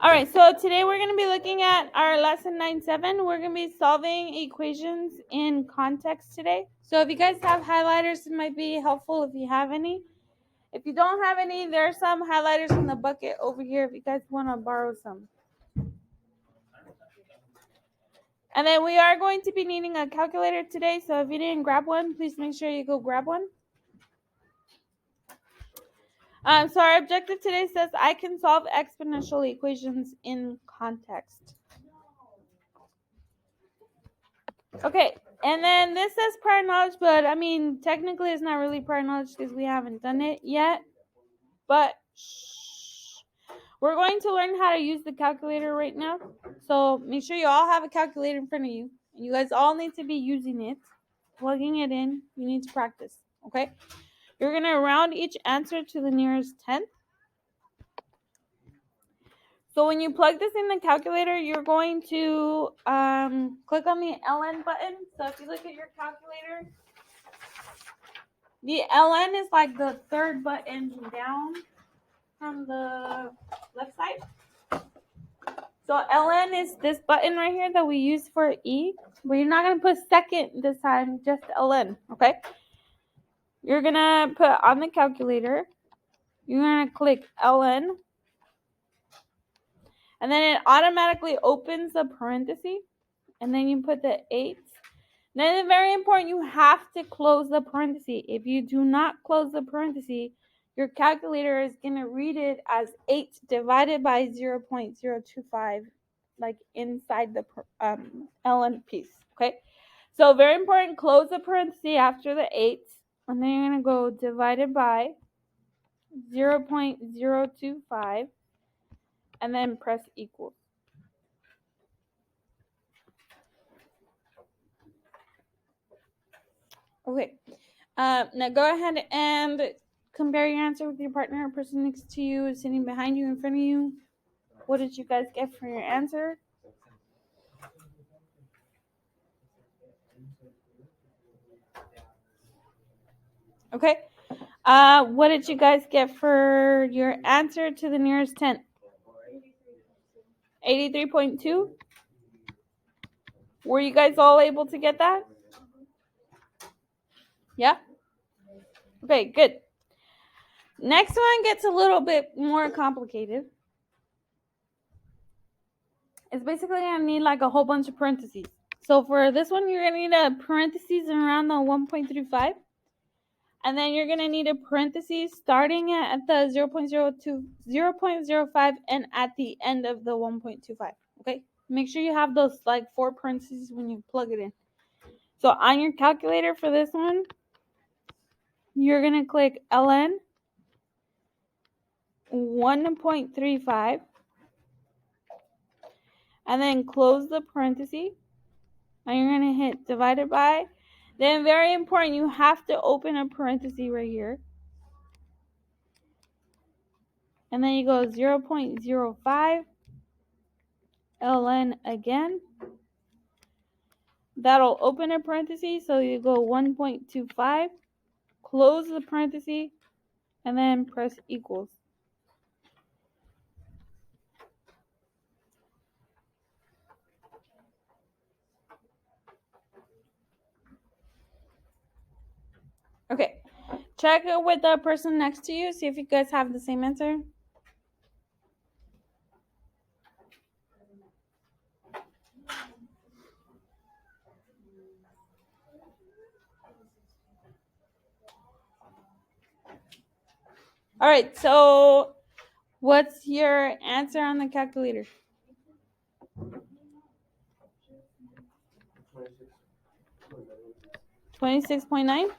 All right, so today we're going to be looking at our lesson 9-7. We're going to be solving equations in context today. So if you guys have highlighters, it might be helpful if you have any. If you don't have any, there are some highlighters in the bucket over here if you guys want to borrow some. And then we are going to be needing a calculator today, so if you didn't grab one, please make sure you go grab one. So our objective today says I can solve exponential equations in context. Okay, and then this says prior knowledge, but I mean, technically it's not really prior knowledge because we haven't done it yet. But we're going to learn how to use the calculator right now. So make sure you all have a calculator in front of you. And you guys all need to be using it, plugging it in. You need to practice, okay? You're going to round each answer to the nearest tenth. So when you plug this in the calculator, you're going to click on the ln button. So if you look at your calculator, the ln is like the third button down from the left side. So ln is this button right here that we use for e, but you're not going to put second this time, just ln, okay? You're going to put on the calculator, you're going to click ln, and then it automatically opens a parenthesis, and then you put the 8. Then it's very important, you have to close the parenthesis. If you do not close the parenthesis, your calculator is going to read it as 8 divided by 0.025, like inside the ln piece, okay? So very important, close the parenthesis after the 8, and then you're going to go divided by 0.025, and then press equals. Okay, now go ahead and compare your answer with your partner or person next to you, sitting behind you, in front of you. What did you guys get for your answer? Okay. What did you guys get for your answer to the nearest 10th? 83.2? Were you guys all able to get that? Yeah? Okay, good. Next one gets a little bit more complicated. It's basically going to need like a whole bunch of parentheses. So for this one, you're going to need a parentheses around the 1.35. And then you're going to need a parentheses starting at the 0.05 and at the end of the 1.25. Okay? Make sure you have those like 4 parentheses when you plug it in. So on your calculator for this one, you're going to click ln 1.35 and then close the parenthesis. And you're going to hit divided by. Then very important, you have to open a parenthesis right here. And then you go 0.05 ln again. That'll open a parenthesis, so you go 1.25, close the parenthesis, and then press equals. Okay, check it with the person next to you, see if you guys have the same answer. All right, so what's your answer on the calculator? 26.9?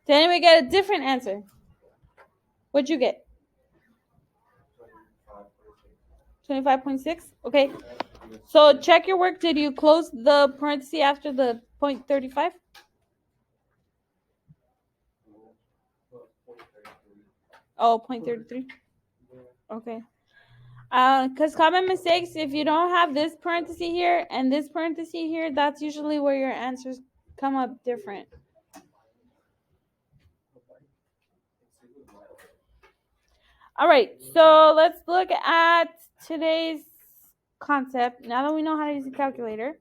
Did anybody get a different answer? What'd you get? 25.6? Okay. So check your work. Did you close the parenthesis after the 0.35? Oh, 0.33. Okay. Because common mistakes, if you don't have this parenthesis here and this parenthesis here, that's usually where your answers come up different. All right, so let's look at today's concept. Now that we know how to use a calculator,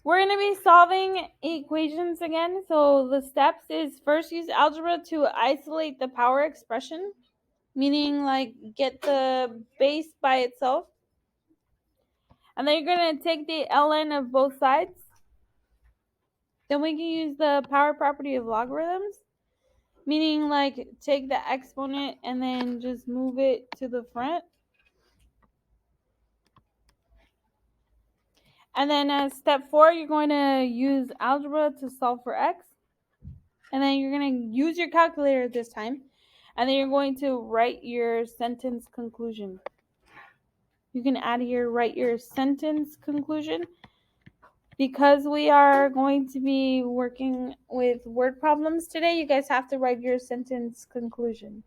we're going to be solving equations again. So the steps is first use algebra to isolate the power expression, meaning like get the base by itself. And then you're going to take the ln of both sides. Then we can use the power property of logarithms, meaning like take the exponent and then just move it to the front. And then as step 4, you're going to use algebra to solve for x. And then you're going to use your calculator this time. And then you're going to write your sentence conclusion. You can add here, write your sentence conclusion. Because we are going to be working with word problems today, you guys have to write your sentence conclusion.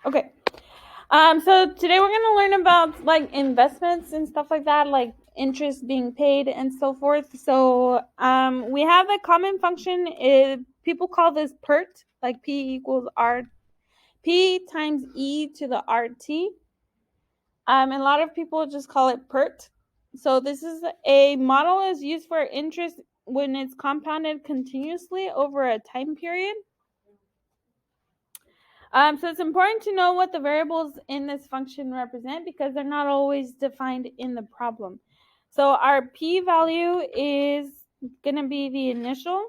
Okay. So today we're going to learn about like investments and stuff like that, like interest being paid and so forth. So we have a common function. People call this PERT, like P equals R, P times E to the RT. And a lot of people just call it PERT. So this is a model is used for interest when it's compounded continuously over a time period. So it's important to know what the variables in this function represent because they're not always defined in the problem. So our P value is going to be the initial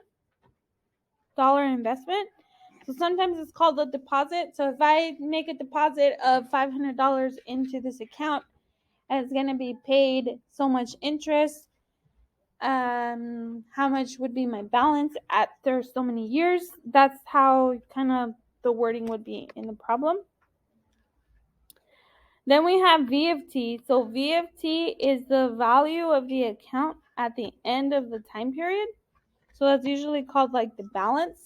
dollar investment. So sometimes it's called a deposit. So if I make a deposit of $500 into this account and it's going to be paid so much interest, how much would be my balance after so many years? That's how kind of the wording would be in the problem. Then we have V of t. So V of t is the value of the account at the end of the time period. So that's usually called like the balance.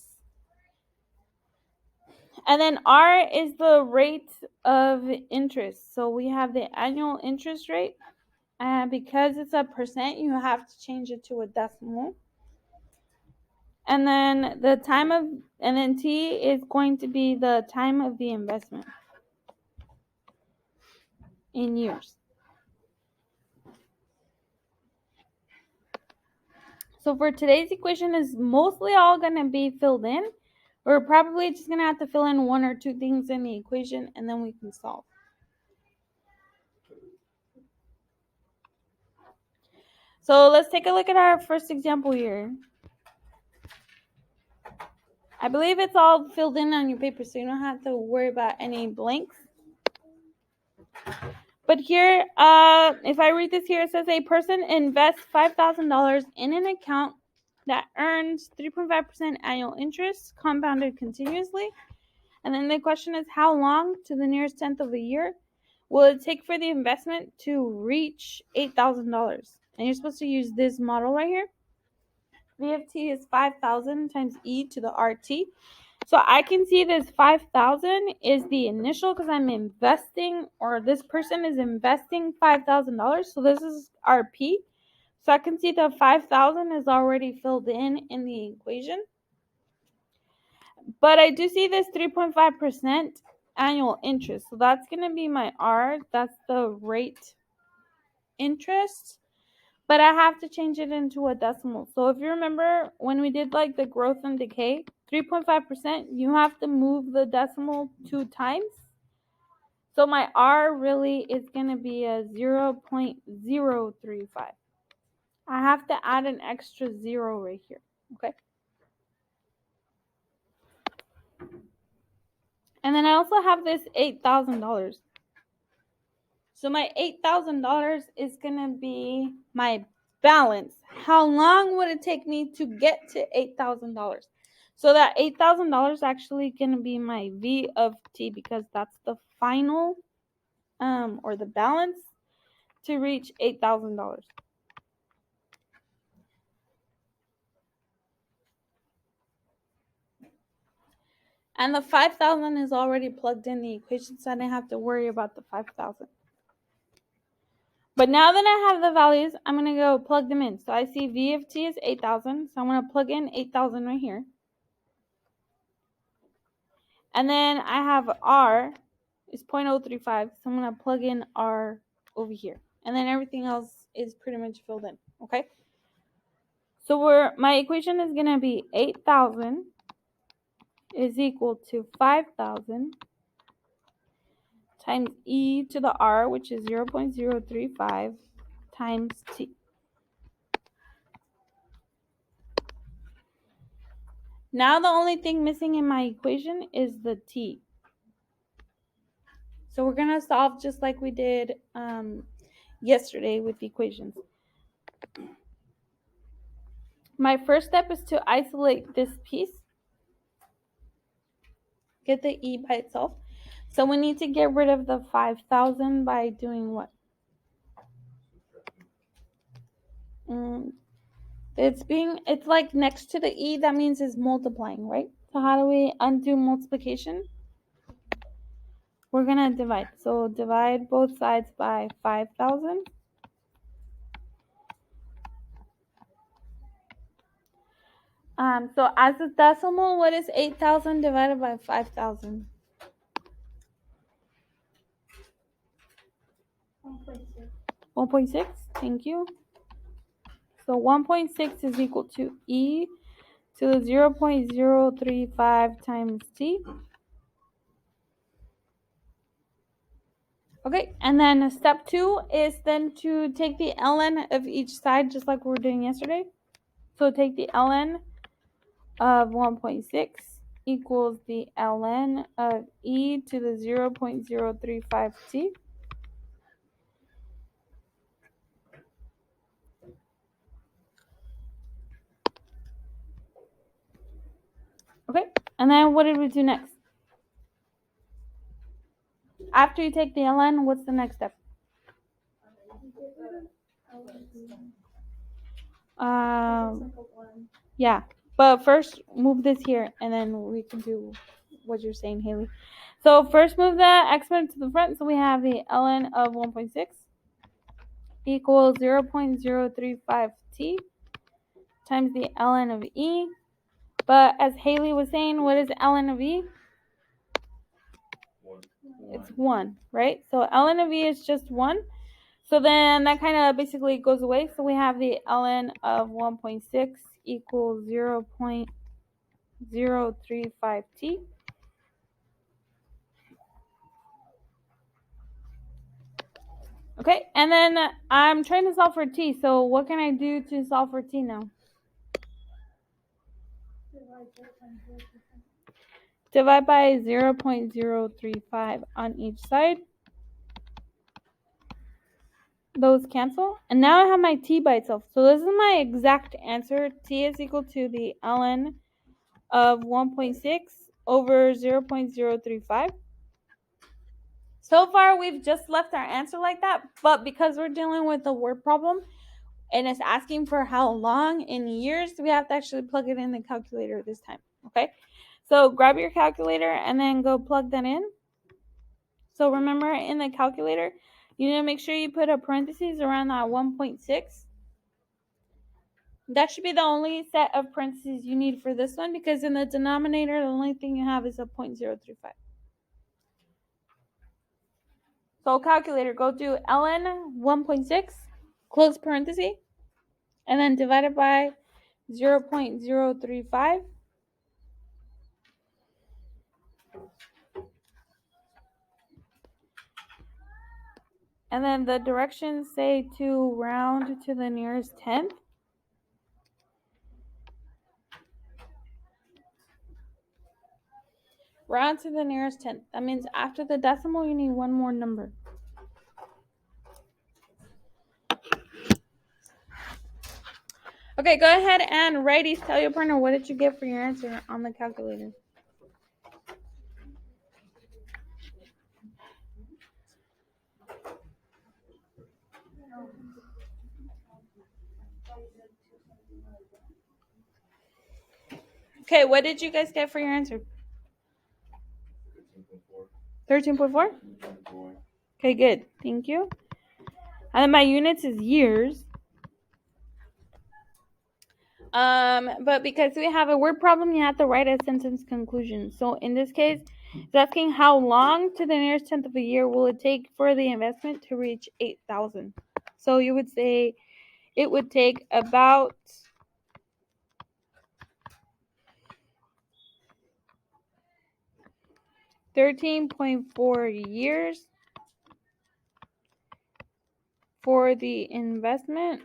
And then R is the rate of interest. So we have the annual interest rate. And because it's a percent, you have to change it to a decimal. And then T is going to be the time of the investment in years. So for today's equation is mostly all going to be filled in. We're probably just going to have to fill in one or two things in the equation and then we can solve. So let's take a look at our first example here. I believe it's all filled in on your paper, so you don't have to worry about any blanks. But here, if I read this here, it says a person invests $5,000 in an account that earns 3.5% annual interest compounded continuously. And then the question is, how long to the nearest tenth of a year will it take for the investment to reach $8,000? And you're supposed to use this model right here. V of t is 5,000 times e to the RT. So I can see this 5,000 is the initial because I'm investing, or this person is investing $5,000. So this is our P. So I can see the 5,000 is already filled in the equation. But I do see this 3.5% annual interest. So that's going to be my R. That's the rate interest. But I have to change it into a decimal. So if you remember when we did like the growth and decay, 3.5%, you have to move the decimal 2 times. So my R really is going to be a 0.035. I have to add an extra 0 right here. Okay. And then I also have this $8,000. So my $8,000 is going to be my balance. How long would it take me to get to $8,000? So that $8,000 actually going to be my V of t because that's the final or the balance to reach $8,000. And the 5,000 is already plugged in the equation, so I didn't have to worry about the 5,000. But now that I have the values, I'm going to go plug them in. So I see V of t is 8,000. So I'm going to plug in 8,000 right here. And then I have R is 0.035. So I'm going to plug in R over here. And then everything else is pretty much filled in. Okay? So my equation is going to be 8,000 is equal to 5,000 times e to the r, which is 0.035 times t. Now the only thing missing in my equation is the t. So we're going to solve just like we did yesterday with the equations. My first step is to isolate this piece. Get the e by itself. So we need to get rid of the 5,000 by doing what? It's like next to the e, that means it's multiplying, right? So how do we undo multiplication? We're going to divide. So divide both sides by 5,000. So as a decimal, what is 8,000 divided by 5,000? 1.6. Thank you. So 1.6 is equal to e to the 0.035 times t. Okay, and then step 2 is then to take the ln of each side, just like we were doing yesterday. So take the ln of 1.6 equals the ln of e to the 0.035t. Okay, and then what did we do next? After you take the ln, what's the next step? Yeah, but first move this here, and then we can do what you're saying, Haley. So first move the exponent to the front, so we have the ln of 1.6 equals 0.035t times the ln of e. But as Haley was saying, what is ln of e? It's 1, right? So ln of e is just 1. So then that kind of basically goes away. So we have the ln of 1.6 equals 0.035t. Okay, and then I'm trying to solve for t. So what can I do to solve for t now? Divide by 0.035 on each side. Those cancel. And now I have my t by itself. So this is my exact answer. T is equal to the ln of 1.6 over 0.035. So far, we've just left our answer like that, but because we're dealing with a word problem and it's asking for how long in years, we have to actually plug it in the calculator this time, okay? So grab your calculator and then go plug that in. So remember, in the calculator, you need to make sure you put a parentheses around that 1.6. That should be the only set of parentheses you need for this one, because in the denominator, the only thing you have is a 0.035. So calculator, go do ln 1.6, close parenthesis, and then divide it by 0.035. And then the directions say to round to the nearest tenth. Round to the nearest tenth. That means after the decimal, you need one more number. Okay, go ahead and righties, tell your partner, what did you get for your answer on the calculator? Okay, what did you guys get for your answer? 13.4? Okay, good. Thank you. And then my units is years. But because we have a word problem, you have to write a sentence conclusion. So in this case, it's asking how long to the nearest tenth of a year will it take for the investment to reach 8,000. So you would say it would take about 13.4 years for the investment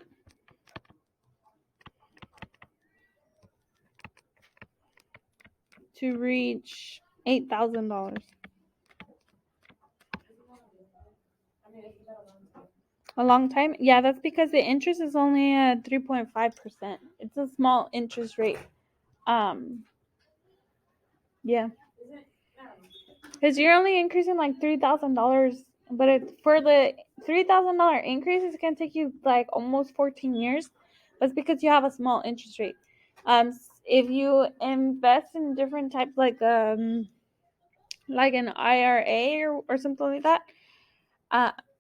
to reach $8,000. A long time? Yeah, that's because the interest is only at 3.5%. It's a small interest rate. Yeah. Because you're only increasing like $3,000, but for the $3,000 increase, it's gonna take you like almost 14 years. That's because you have a small interest rate. If you invest in different types, like an IRA or something like that,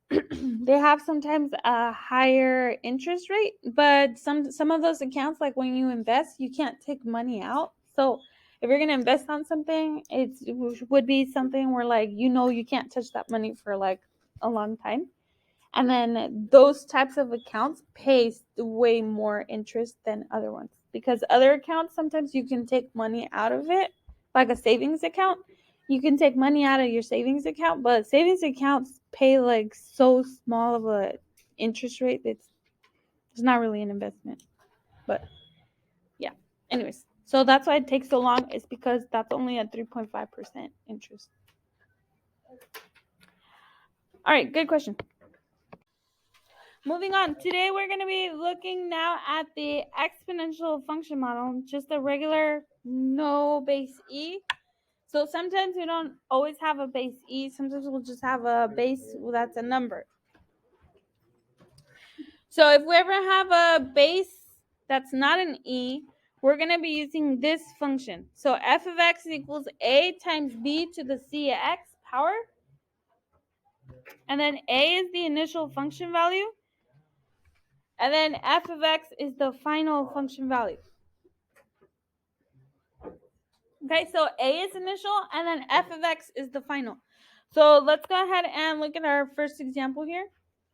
they have sometimes a higher interest rate, but some of those accounts, like when you invest, you can't take money out. So if you're gonna invest on something, it would be something where like you can't touch that money for like a long time. And then those types of accounts pay way more interest than other ones, because other accounts sometimes you can take money out of it, like a savings account. You can take money out of your savings account, but savings accounts pay like so small of a interest rate that it's not really an investment. But yeah, anyways, so that's why it takes so long. It's because that's only at 3.5% interest. All right, good question. Moving on, today we're going to be looking now at the exponential function model, just a regular no base e. So sometimes we don't always have a base e, sometimes we'll just have a base that's a number. So if we ever have a base that's not an e, we're going to be using this function. So f of x equals a times b to the cx power, and then a is the initial function value, and then f of x is the final function value. Okay, so a is initial, and then f of x is the final. So let's go ahead and look at our first example here.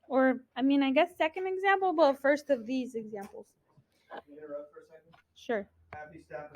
Or, I guess second example, but first of these examples. Can you interrupt for a second? Sure. Happy staff